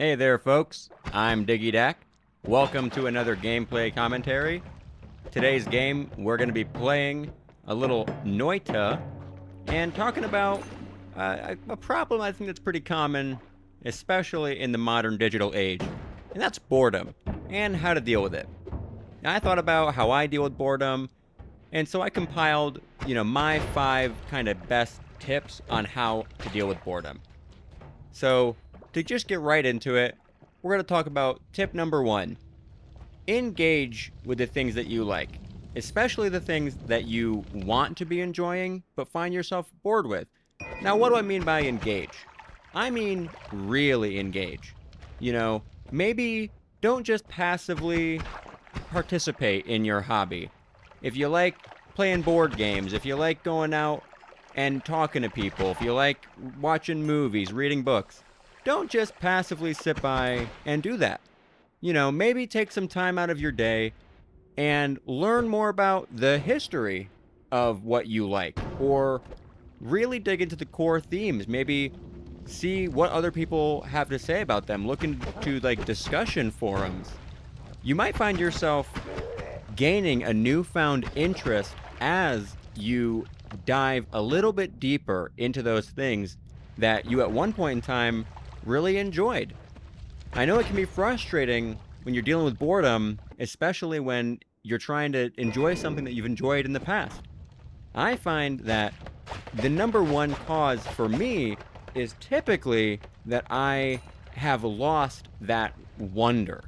Hey there, folks. I'm Diggy Dak. Welcome to another gameplay commentary. Today's game, we're going to be playing a little Noita and talking about a problem I think that's pretty common, especially in the modern digital age, and that's boredom and how to deal with it. Now, I thought about how I deal with boredom, and so I compiled, my 5 kind of best tips on how to deal with boredom. So, to just get right into it, we're going to talk about tip number 1. Engage with the things that you like, especially the things that you want to be enjoying but find yourself bored with. Now, what do I mean by engage? I mean really engage. Maybe don't just passively participate in your hobby. If you like playing board games, if you like going out and talking to people, if you like watching movies, reading books, don't just passively sit by and do that. Maybe take some time out of your day and learn more about the history of what you like, or really dig into the core themes. Maybe see what other people have to say about them. Look into discussion forums. You might find yourself gaining a newfound interest as you dive a little bit deeper into those things that you at one point in time really enjoyed. I know it can be frustrating when you're dealing with boredom, especially when you're trying to enjoy something that you've enjoyed in the past. I find that the number one cause for me is typically that I have lost that wonder,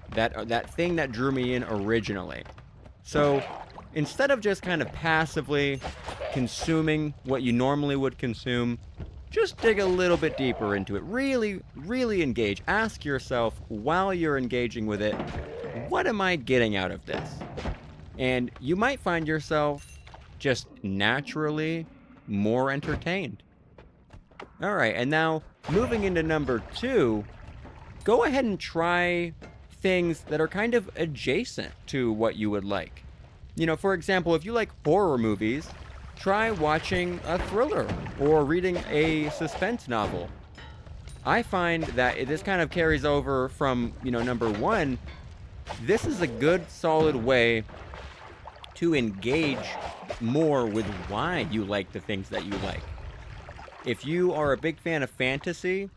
that thing that drew me in originally. So instead of just kind of passively consuming what you normally would consume, just dig a little bit deeper into it. Really, really engage. Ask yourself while you're engaging with it, what am I getting out of this? And you might find yourself just naturally more entertained. All right, and now moving into number 2, go ahead and try things that are kind of adjacent to what you would like. For example, if you like horror movies, try watching a thriller or reading a suspense novel. I find that this kind of carries over from, number 1. This is a good, solid way to engage more with why you like the things that you like. If you are a big fan of fantasy,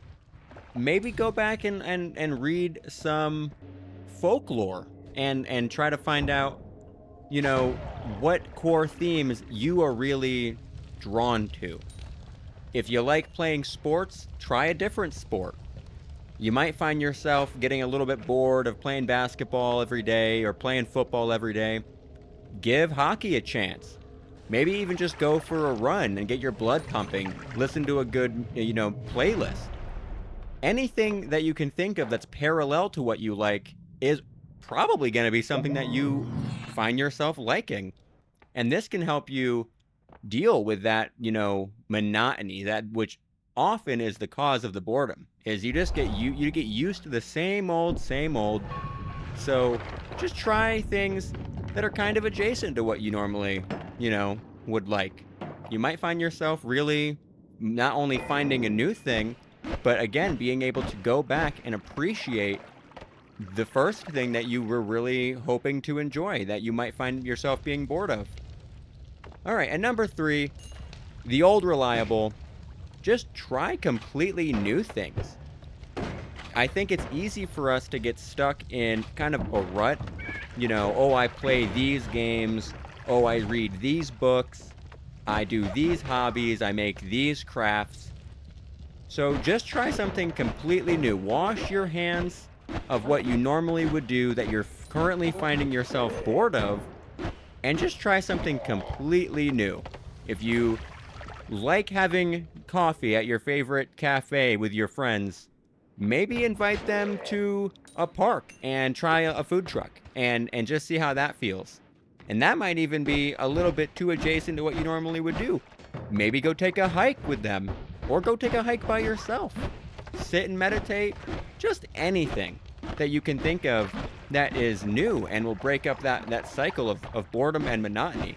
maybe go back and read some folklore and try to find out what core themes you are really drawn to. If you like playing sports, try a different sport. You might find yourself getting a little bit bored of playing basketball every day or playing football every day. Give hockey a chance. Maybe even just go for a run and get your blood pumping. Listen to a good, playlist. Anything that you can think of that's parallel to what you like is probably going to be something that you find yourself liking. And this can help you deal with that, monotony, that which often is the cause of the boredom, is you just get you get used to the same old. So just try things that are kind of adjacent to what you normally, would like. You might find yourself really not only finding a new thing, but again, being able to go back and appreciate the first thing that you were really hoping to enjoy, that you might find yourself being bored of. All right, and number 3, the old reliable, just try completely new things. I think it's easy for us to get stuck in kind of a rut. I play these games. I read these books. I do these hobbies. I make these crafts. So just try something completely new. Wash your hands of what you normally would do that you're currently finding yourself bored of, and just try something completely new. If you like having coffee at your favorite cafe with your friends, maybe invite them to a park and try a food truck and just see how that feels. And that might even be a little bit too adjacent to what you normally would do. Maybe go take a hike with them, or go take a hike by yourself. Sit and meditate. Just anything that you can think of that is new and will break up that cycle of boredom and monotony.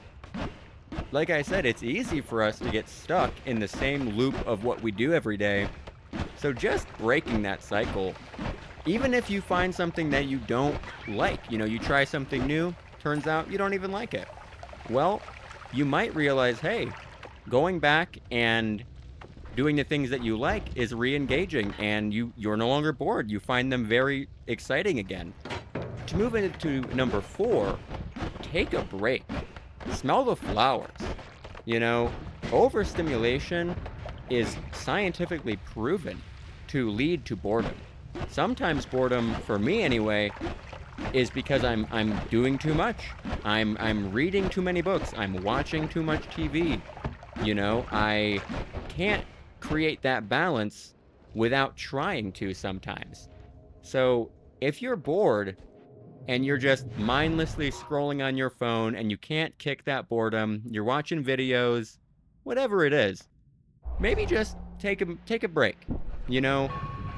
Like I said, it's easy for us to get stuck in the same loop of what we do every day. So just breaking that cycle even if you find something that you don't like, you try something new, turns out you don't even like it. Well, you might realize, hey, going back and doing the things that you like is re-engaging, and you're no longer bored. You find them very exciting again. To move into number 4, take a break. Smell the flowers. Overstimulation is scientifically proven to lead to boredom. Sometimes boredom, for me anyway, is because I'm doing too much. I'm reading too many books. I'm watching too much TV. I can't create that balance without trying to sometimes. So if you're bored and you're just mindlessly scrolling on your phone and you can't kick that boredom, you're watching videos, whatever it is, maybe just take a break.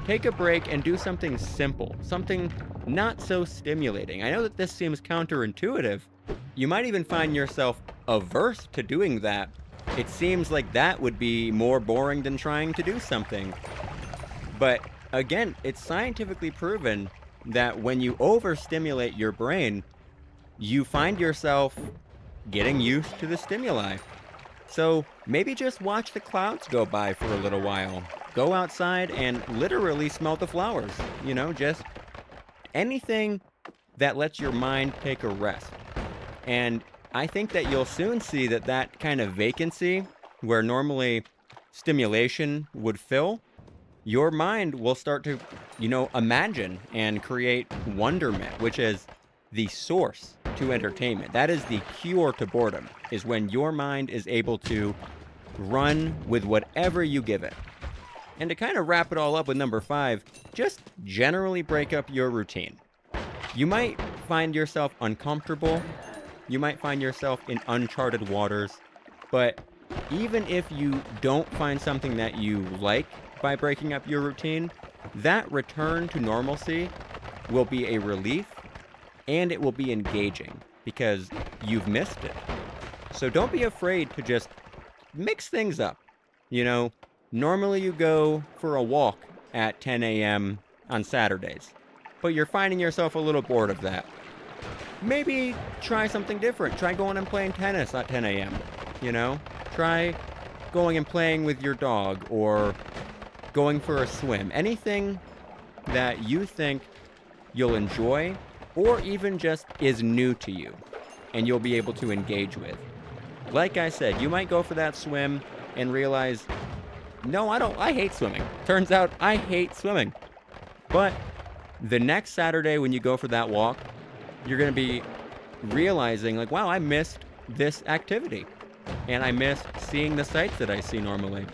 Take a break and do something simple, something not so stimulating. I know that this seems counterintuitive. You might even find yourself averse to doing that. It seems like that would be more boring than trying to do something. But again, it's scientifically proven that when you overstimulate your brain, you find yourself getting used to the stimuli. So maybe just watch the clouds go by for a little while. Go outside and literally smell the flowers. Just anything that lets your mind take a rest. And I think that you'll soon see that kind of vacancy, where normally stimulation would fill, your mind will start to, imagine and create wonderment, which is the source to entertainment. That is the cure to boredom, is when your mind is able to run with whatever you give it. And to kind of wrap it all up with number 5, just generally break up your routine. You might find yourself uncomfortable. You might find yourself in uncharted waters. But even if you don't find something that you like by breaking up your routine, that return to normalcy will be a relief, and it will be engaging because you've missed it. So don't be afraid to just mix things up. Normally you go for a walk at 10 a.m. on Saturdays, but you're finding yourself a little bored of that. Maybe try something different. Try going and playing tennis at 10 a.m. Try going and playing with your dog, or going for a swim. Anything that you think you'll enjoy, or even just is new to you and you'll be able to engage with. Like I said, you might go for that swim and realize, no, I hate swimming. Turns out I hate swimming. But the next Saturday when you go for that walk, you're going to be realizing, like, wow, I missed this activity. And I missed seeing the sights that I see normally.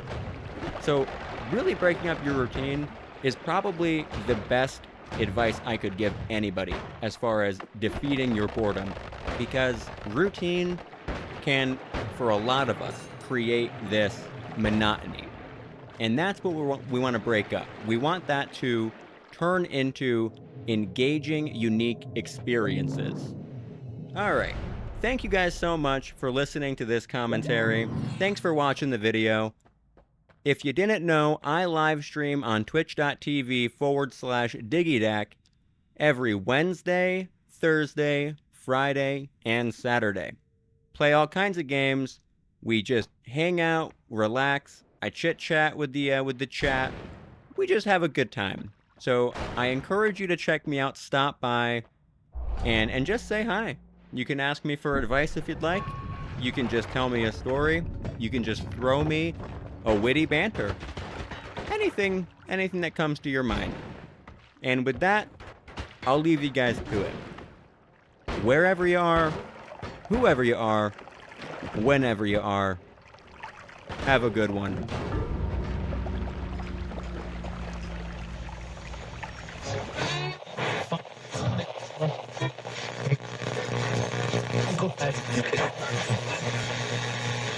So really breaking up your routine is probably the best advice I could give anybody as far as defeating your boredom, because routine can, for a lot of us, create this monotony. And that's what we want to break up. We want that to turn into engaging, unique experiences. All right. Thank you guys so much for listening to this commentary. Thanks for watching the video. If you didn't know, I live stream on twitch.tv/DiggyDack every Wednesday, Thursday, Friday, and Saturday. Play all kinds of games. We just hang out, relax. I chit-chat with the chat. We just have a good time. So I encourage you to check me out, stop by, and just say hi. You can ask me for advice if you'd like. You can just tell me a story. You can just throw me a witty banter. Anything that comes to your mind. And with that, I'll leave you guys to it. Wherever you are, whoever you are, whenever you are, have a good one. Go ahead.